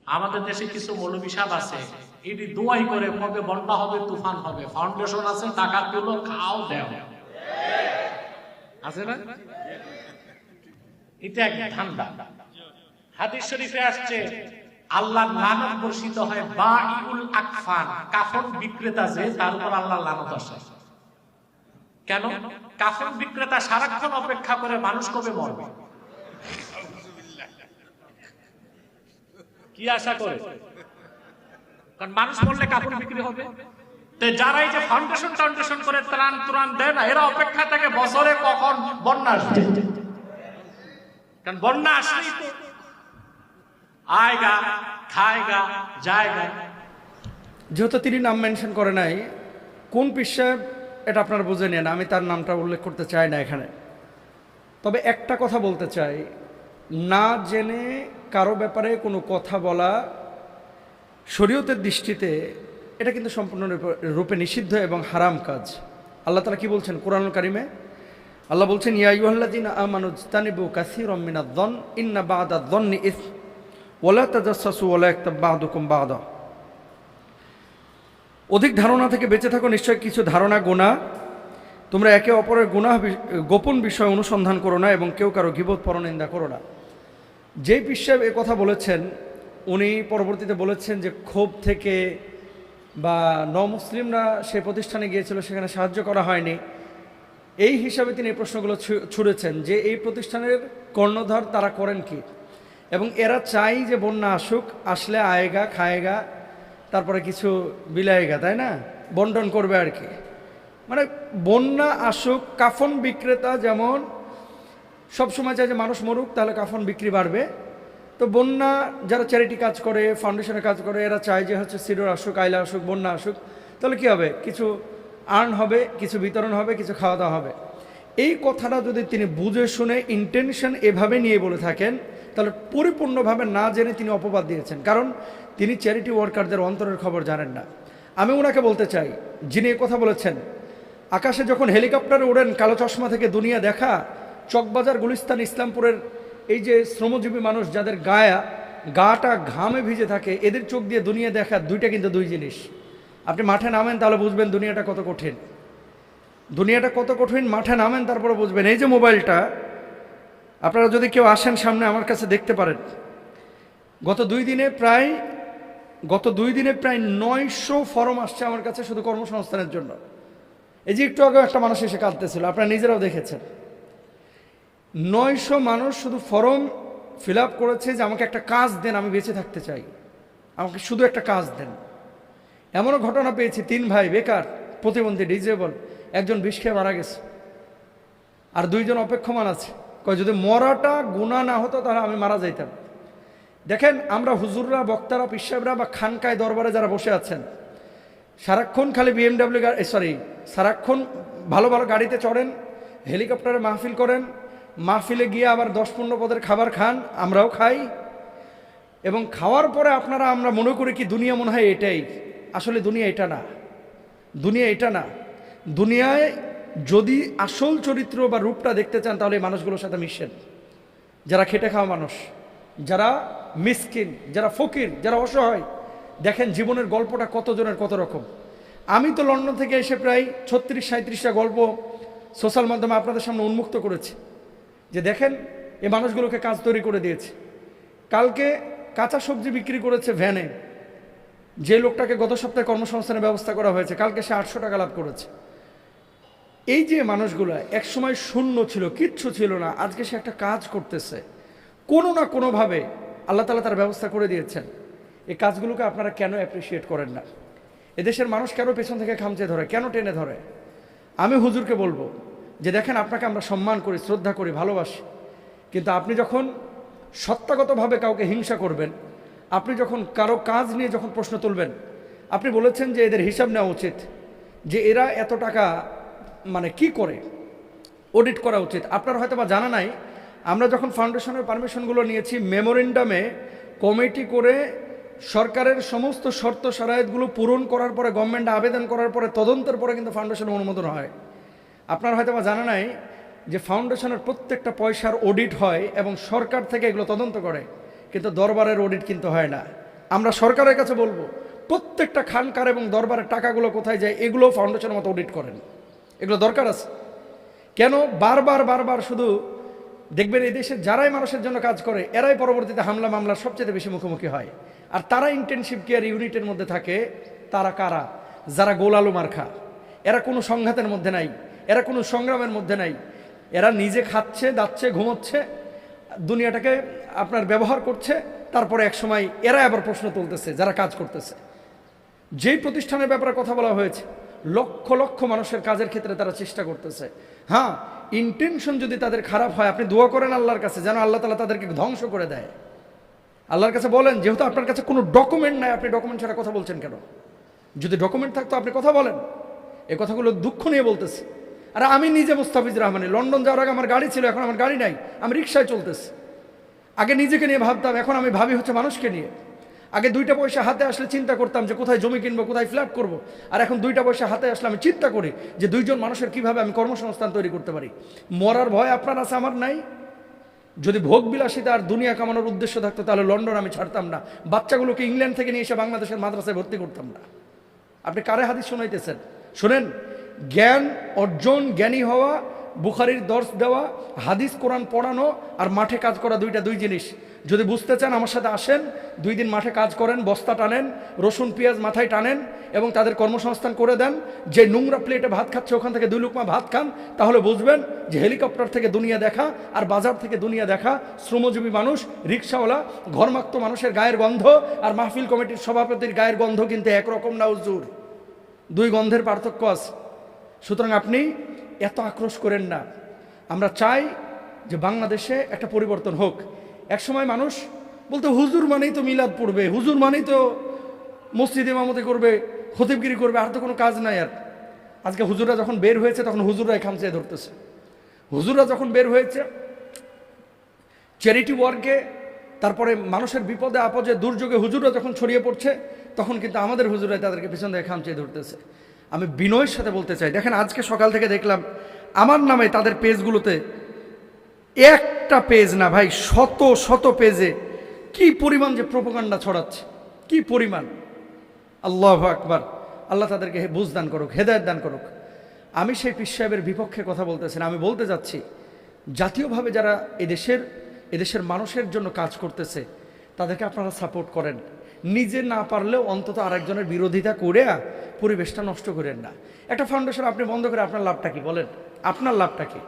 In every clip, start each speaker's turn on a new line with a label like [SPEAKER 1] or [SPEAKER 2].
[SPEAKER 1] আমাদের দেশে কিছু মৌলবী সাহেব আছে, এটি দোয়াই করে কবে বন্যা হবে, তুফান হবে, ফাউন্ডেশন আছে, টাকা তুলো, খাও দেও, আছে না? এটা এক ধান্দা। হাদিস শরীফে আসছে আল্লাহর লানত বর্ষিত হয় বাঈউল আকফান, কাফন বিক্রেতা যে, তার উপর আল্লাহর লানত আসে। কেন? কাফন বিক্রেতা সারাক্ষণ অপেক্ষা করে মানুষ কবে মরবে, কি আশা করে? কারণ মানুষ মরলে কাপড় বিক্রি হবে। তো যারা এই যে ফাউন্ডেশন করে ত্রাণ দেয় না, এরা অপেক্ষা থাকে বছরে কখন বন্যা আসবে। কারণ বন্যা আসলেই তো আয়গা, খায়গা, জায়গা।
[SPEAKER 2] যেহেতু তিনি নাম মেনশন করে নাই, কোন পীর সাহেব এটা আপনারা বুঝে নেন, আমি তার নামটা উল্লেখ করতে চাই না এখানে। তবে একটা কথা বলতে চাই, না জেনে কারো ব্যাপারে কোনো কথা বলা শরীয়তের দৃষ্টিতে এটা কিন্তু সম্পূর্ণ রূপে নিষিদ্ধ এবং হারাম কাজ। আল্লাহ তাআলা কি বলছেন কোরআনুল কারিমে? আল্লাহ বলছেন, ইয়া আইয়ুহাল্লাযীনা আমানু ইজতানিবু কাসীরাম মিনায-যন্ন ইন্না বা'দায-যন্নি ইসম ওয়া লা তাজাসসাসু ওয়া লা ইয়াগতাব বা'দুকুম বা'দা। অধিক ধারণা থেকে বেঁচে থাকো, নিশ্চয় কিছু ধারণা গুনাহ, তোমরা একে অপরের গুনাহ গোপন বিষয় অনুসন্ধান করো না এবং কেউ কারো গীবত পরনিন্দা করো না। যেই পীর সাহেব এ কথা বলেছেন, উনি পরবর্তীতে বলেছেন যে ক্ষোভ থেকে বা মুসলিমরা সে প্রতিষ্ঠানে গিয়েছিল, সেখানে সাহায্য করা হয়নি, এই হিসাবে তিনি এই প্রশ্নগুলো ছুড়েছেন যে এই প্রতিষ্ঠানের কর্ণধার তারা করেন কি, এবং এরা চাই যে বন্যা আসুক, আসলে আয়েগা খায়েগা, তারপরে কিছু বিলায়েগা, তাই না, বন্টন করবে আর কি। মানে বন্যা আসুক, কাফন বিক্রেতা যেমন সবসময় চায় যে মানুষ মরুক, তাহলে কাফন বিক্রি বাড়বে। তো বন্যা যারা চ্যারিটি কাজ করে, ফাউন্ডেশনের কাজ করে, এরা চায় যে হচ্ছে সিডর আসুক, আইলা আসুক, বন্যা আসুক, তাহলে কী হবে, কিছু আর্ন হবে, কিছু বিতরণ হবে, কিছু খাওয়া দাওয়া হবে। এই কথাটা যদি তিনি বুঝে শুনে ইন্টেনশন এভাবে নিয়ে বলে থাকেন, তাহলে পরিপূর্ণভাবে না জেনে তিনি অপবাদ দিয়েছেন, কারণ তিনি চ্যারিটি ওয়ার্কারদের অন্তরের খবর জানেন না। আমি ওনাকে বলতে চাই, যিনি এ কথা বলেছেন, আকাশে যখন হেলিকপ্টারে ওড়েন কালো চশমা থেকে দুনিয়া দেখা, চকবাজার, গুলিস্তান, ইসলামপুরের এই যে শ্রমজীবী মানুষ যাদের গাটা ঘামে ভিজে থাকে, এদের চোখ দিয়ে দুনিয়া দেখা দুইটা কিন্তু দুই জিনিস। আপনি মাঠে নামেন তাহলে বুঝবেন দুনিয়াটা কত কঠিন, দুনিয়াটা কত কঠিন, মাঠে নামেন তারপরে বুঝবেন। এই যে মোবাইলটা, আপনারা যদি কেউ আসেন সামনে আমার কাছে দেখতে পারেন, গত দুই দিনে প্রায় 900 ফরম আসছে আমার কাছে শুধু কর্মসংস্থানের জন্য। এই যে একটু আগে একটা মানুষ এসে কাঁদতেছিল, আপনারা নিজেরাও দেখেছেন। 900 মানুষ শুধু ফর্ম ফিল আপ করেছে যে আমাকে একটা কাজ দেন, আমি বেঁচে থাকতে চাই, আমাকে শুধু একটা কাজ দেন। এমনও ঘটনা পেয়েছি, 3 ভাই বেকার, প্রতিবন্ধী, ডিজেবল, একজন বিষ খেয়ে মারা গেছে, আর 2 জন অপেক্ষমান আছে। কয় যদি মরাটা গুনাহ না হতো তাহলে আমি মারা যাইতাম। দেখেন, আমরা হুজুররা, বক্তারা, পীর সাহেবরা বা খানকায় দরবারে যারা বসে আছেন, সারাক্ষণ খালি BMW সারাক্ষণ ভালো ভালো গাড়িতে চড়েন, হেলিকপ্টারে মাহফিল করেন, মাহফিলে গিয়ে আবার 10-15 পদের খাবার খান, আমরাও খাই, এবং খাওয়ার পরে আমরা মনে করি কি দুনিয়া মনে হয় এটাই। আসলে দুনিয়া এটা না, দুনিয়া এটা না। দুনিয়ায় যদি আসল চরিত্র বা রূপটা দেখতে চান তাহলে এই মানুষগুলোর সাথে মিশেন, যারা খেটে খাওয়া মানুষ, যারা মিসকিন, যারা ফকির, যারা অসহায়। দেখেন জীবনের গল্পটা কতজনের কত রকম। আমি তো লন্ডন থেকে এসে প্রায় 36-37টা গল্প সোশ্যাল মাধ্যমে আপনাদের সামনে উন্মুক্ত করেছি, যে দেখেন এই মানুষগুলোকে কাজ তৈরি করে দিয়েছে। কালকে কাঁচা সবজি বিক্রি করেছে ভ্যানে, যে লোকটাকে গত সপ্তাহে কর্মসংস্থানের ব্যবস্থা করা হয়েছে, কালকে সে 800 টাকা লাভ করেছে। এই যে মানুষগুলো একসময় শূন্য ছিল, কিচ্ছু ছিল না, আজকে সে একটা কাজ করতেছে, কোনো না কোনোভাবে আল্লাহ তাআলা তার ব্যবস্থা করে দিয়েছেন। এই কাজগুলোকে আপনারা কেন অ্যাপ্রিসিয়েট করেন না? এদেশের মানুষ কেন পেছন থেকে খামচে ধরে, কেন টেনে ধরে? আমি হুজুরকে বলবো যে দেখেন, আপনাকে আমরা সম্মান করি, শ্রদ্ধা করি, ভালোবাসি, কিন্তু আপনি যখন সত্তাগতভাবে কাউকে হিংসা করবেন, আপনি যখন কারো কাজ নিয়ে যখন প্রশ্ন তুলবেন, আপনি বলেছেন যে এদের হিসাব নেওয়া উচিত, যে এরা এত টাকা মানে কি করে, অডিট করা উচিত। আপনার হয়তো বা জানা নাই, আমরা যখন ফাউন্ডেশনের পারমিশনগুলো নিয়েছি, মেমোরেন্ডামে কমিটি করে সরকারের সমস্ত শর্ত শারায়েতগুলো পূরণ করার পরে, গভর্নমেন্টে আবেদন করার পরে, তদন্তের পরে কিন্তু ফাউন্ডেশনের অনুমোদন হয়। আপনার হয়তো বা জানা নাই যে ফাউন্ডেশনের প্রত্যেকটা পয়সার অডিট হয় এবং সরকার থেকে এগুলো তদন্ত করে, কিন্তু দরবারের অডিট কিন্তু হয় না। আমরা সরকারের কাছে বলবো প্রত্যেকটা খানকার এবং দরবারের টাকাগুলো কোথায় যায় এগুলো ফাউন্ডেশনের মতো অডিট করেন, এগুলো দরকার আছে। কেন বারবার শুধু দেখবেন এই দেশে যারাই মানুষের জন্য কাজ করে এরাই পরবর্তীতে হামলা মামলার সবচেয়ে বেশি মুখোমুখি হয়। আর তারা ইন্টেনসিভ কেয়ার ইউনিটের মধ্যে থাকে, তারা কারা? যারা গোলালু মার্খা, এরা কোনো সংঘাতের মধ্যে নাই, এরা কোনো সংগ্রামের মধ্যে নাই, এরা নিজে খাচ্ছে, দাচ্ছে, ঘুমোচ্ছে, দুনিয়াটাকে আপনার ব্যবহার করছে। তারপরে এক সময় এরা আবার প্রশ্ন তুলতেছে যারা কাজ করতেছে। যেই প্রতিষ্ঠানের ব্যাপারে কথা বলা হয়েছে, লক্ষ লক্ষ মানুষের কাজের ক্ষেত্রে তারা চেষ্টা করতেছে। হ্যাঁ, ইন্টেনশন যদি তাদের খারাপ হয়, আপনি দোয়া করেন আল্লাহর কাছে যেন আল্লাহ তাআলা তাদেরকে ধ্বংস করে দেয়। আল্লাহর কাছে বলেন, যেহেতু আপনার কাছে কোনো ডকুমেন্ট নাই, আপনি ডকুমেন্ট ছাড়া কথা বলছেন কেন? যদি ডকুমেন্ট থাকতো আপনি কথা বলেন। এই কথাগুলো দুঃখ নিয়ে বলতেছি। আর আমি নিজে মুস্তাফিজ রহমানী, লন্ডন যাওয়ার আগে আমার গাড়ি ছিল, এখন আমার গাড়ি নাই, আমি রিক্সায় চলতেছি। আগে নিজেকে নিয়ে ভাবতাম, এখন আমি ভাবি হচ্ছে মানুষকে নিয়ে। আগে 2টা পয়সা হাতে আসলে চিন্তা করতাম যে কোথায় জমি কিনবো, কোথায় ফ্ল্যাট করব। আর এখন 2টা পয়সা হাতে আসলে আমি চিন্তা করি যে 2জন মানুষের কিভাবে আমি কর্মসংস্থান তৈরি করতে পারি। মরার ভয় আপনার আছে, আমার নাই। যদি ভোগ বিলাসিতা আর দুনিয়া কামানোর উদ্দেশ্য থাকতো তাহলে লন্ডন আমি ছাড়তাম না, বাচ্চাগুলোকে ইংল্যান্ড থেকে নিয়ে এসে বাংলাদেশের মাদ্রাসায় ভর্তি করতাম না। আপনি কারে হাদিস শোনাইতেছেন? শোনেন, জ্ঞান অর্জন, জ্ঞানী হওয়া, বুখারীর দর্শ দেওয়া, হাদিস কোরআন পড়ানো আর মাঠে কাজ করা দুই জিনিস। যদি বুঝতে চান আমার সাথে আসেন, 2 দিন মাঠে কাজ করেন, বস্তা টানেন, রসুন পেঁয়াজ মাথায় টানেন এবং তাদের কর্মসংস্থান করে দেন। যে নোংরা প্লেটে ভাত খাচ্ছে ওখান থেকে 2 লুকমা ভাত খান, তাহলে বুঝবেন যে হেলিকপ্টার থেকে দুনিয়া দেখা আর বাজার থেকে দুনিয়া দেখা। শ্রমজীবী মানুষ, রিক্সাওয়ালা, ঘরমাক্ত মানুষের গায়ের গন্ধ আর মাহফিল কমিটির সভাপতির গায়ের গন্ধ কিন্তু একরকম না হুজুর, 2 গন্ধের পার্থক্য আছে। সুতরাং আপনি এত আক্রোশ করেন না। আমরা চাই যে বাংলাদেশে একটা পরিবর্তন হোক। একসময় মানুষ বলতো হুজুর মানেই তো মিলাদ পড়বে, হুজুর মানেই তো মসজিদে ইমামতি করবে, খতিবগিরি করবে, আর তো কোনো কাজ নাই। আর আজকে হুজুররা যখন বের হয়েছে তখন হুজুররাই খামচে ধরতেছে। হুজুররা যখন বের হয়েছে চ্যারিটি ওয়ার্কে, তারপরে মানুষের বিপদে আপদে দুর্যোগে হুজুররা যখন ছড়িয়ে পড়ছে, তখন কিন্তু আমাদের হুজুরাই তাদেরকে পিছন থেকে খামচে ধরতেছে। আমি বিনয়ের সাথে বলতে চাই, দেখেন আজকে সকাল থেকে দেখলাম আমার নামে তাদের পেজগুলোতে, একটা পেজ না ভাই, শত শত পেজে কি পরিমাণ যে প্রোপাগান্ডা ছড়াচ্ছে, কি পরিমাণ! আল্লাহু আকবার। আল্লাহ তাদেরকে বুঝ দান করুক, হেদায়েত দান করুক। আমি সেই পীর সাহেবের বিপক্ষে কথা বলতেছি না, আমি বলতে যাচ্ছি জাতীয়ভাবে যারা এদেশের মানুষের জন্য কাজ করতেছে তাদেরকে আপনারা সাপোর্ট করেন। নিজে না পারলেও অন্তত আরেকজনের বিরোধিতা করে পরিবেশটা নষ্ট করেন না। একটা ফাউন্ডেশন আপনি বন্ধ করে আপনার লাভটা কি বলেন? আপনার লাভটা কি?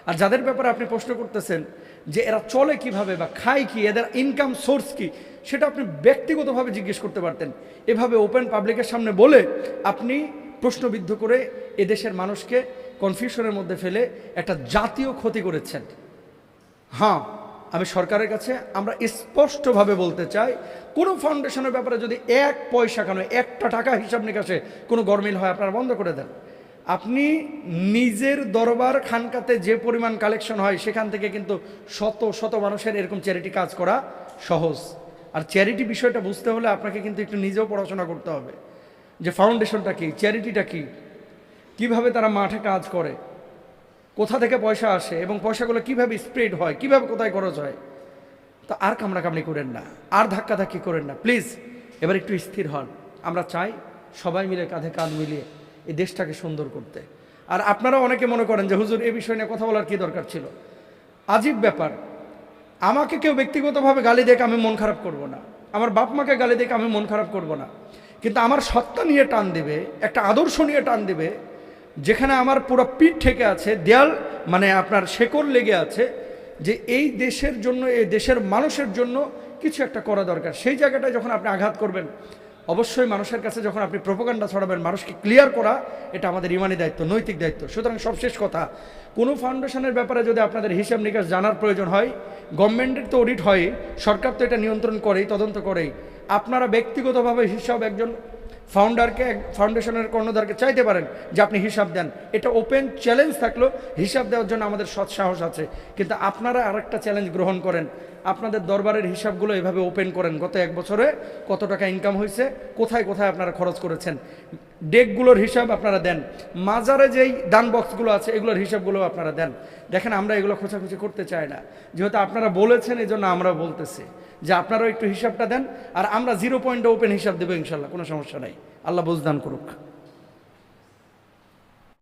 [SPEAKER 2] আর যাদের ব্যাপারে আপনি প্রশ্ন করতেছেন যে এরা চলে কিভাবে বা খায় কি, এদের ইনকাম সোর্স কি, সেটা আপনি ব্যক্তিগতভাবে জিজ্ঞেস করতে পারতেন। এভাবে ওপেন পাবলিকের সামনে বলে আপনি প্রশ্নবিদ্ধ করে এদেশের মানুষকে কনফিউশনের মধ্যে ফেলে একটা জাতীয় ক্ষতি করেছেন। হ্যাঁ, আমি সরকারের কাছে আমরা স্পষ্টভাবে বলতে চাই, কোনো ফাউন্ডেশনের ব্যাপারে যদি 1 পয়সা কেন 1টা টাকা হিসাব নিকাশে কোনো গরমিল হয় আপনারা বন্ধ করে দেন। আপনি নিজের দরবার খানকাতে যে পরিমাণ কালেকশন হয় সেখান থেকে কিন্তু শত শত মানুষের এরকম চ্যারিটি কাজ করা সহজ। আর চ্যারিটি বিষয়টা বুঝতে হলে আপনাকে কিন্তু একটু নিজেও পড়াশোনা করতে হবে যে ফাউন্ডেশনটা কি, চ্যারিটিটা কি, কিভাবে তারা মাঠে কাজ করে, কোথা থেকে পয়সা আসে এবং পয়সাগুলো কিভাবে স্প্রেড হয়, কিভাবে কোথায় খরচ হয়। তো আর কামড়াকামড়ি করেন না, আর ধাক্কাধাক্কি করেন না, প্লিজ এবার একটু স্থির হন। আমরা চাই সবাই মিলে কাঁধে কাঁধ মিলিয়ে এই দেশটাকে সুন্দর করতে। আর আপনারা অনেকে মনে করেন যে হুজুর এই বিষয় নিয়ে কথা বলার কি দরকার ছিল। আজীব ব্যাপার, আমাকে কেউ ব্যক্তিগতভাবে গালি দেখে আমি মন খারাপ করব না, আমার বাপ মাকে গালি দেখে আমি মন খারাপ করব না, কিন্তু আমার সত্তা নিয়ে টান দেবে, একটা আদর্শ নিয়ে টান দেবে, যেখানে আমার পুরো পিঠ ঠেকে আছে, দেয়াল মানে আপনার শেকড় লেগে আছে যে এই দেশের জন্য, এই দেশের মানুষের জন্য কিছু একটা করা দরকার। সেই জায়গাটায় যখন আপনি আঘাত করবেন, অবশ্যই মানুষের কাছে যখন আপনি প্রোপাগান্ডা ছড়াবেন, মানুষকে ক্লিয়ার করা এটা আমাদের ইমানি দায়িত্ব, নৈতিক দায়িত্ব। সুতরাং সবশেষ কথা, কোনো ফাউন্ডেশনের ব্যাপারে যদি আপনাদের হিসাব নিকাশ জানার প্রয়োজন হয়, গভর্নমেন্টের তো অডিট হয়, সরকার তো এটা নিয়ন্ত্রণ করেই, তদন্ত করেই। আপনারা ব্যক্তিগতভাবে হিসাব একজন ফাউন্ডারকে, ফাউন্ডেশনের কর্ণধারকে চাইতে পারেন যে আপনি হিসাব দেন। এটা ওপেন চ্যালেঞ্জ থাকলো, হিসাব দেওয়ার জন্য আমাদের সৎ সাহস আছে। কিন্তু আপনারা আরেকটা চ্যালেঞ্জ গ্রহণ করেন, আপনাদের দরবারের হিসাবগুলো এভাবে ওপেন করেন, গত 1 বছরে কত টাকা ইনকাম হয়েছে, কোথায় কোথায় আপনারা খরচ করেছেন। ডেকগুলোর হিসাব আপনারা দেন, মাজারে যেই দান বক্সগুলো আছে এগুলোর হিসাবগুলো আপনারা দেন। দেখেন আমরা এগুলো খোঁচাখুচি করতে চাই না, যেহেতু আপনারা বলেছেন এই জন্য আমরা বলতেছি যে আপনারাও একটু হিসাবটা দেন, আর আমরা 0 পয়েন্টে ওপেন হিসাব দেবো ইনশাল্লাহ, কোনো সমস্যা নাই। আল্লাহ বুঝদান করুক।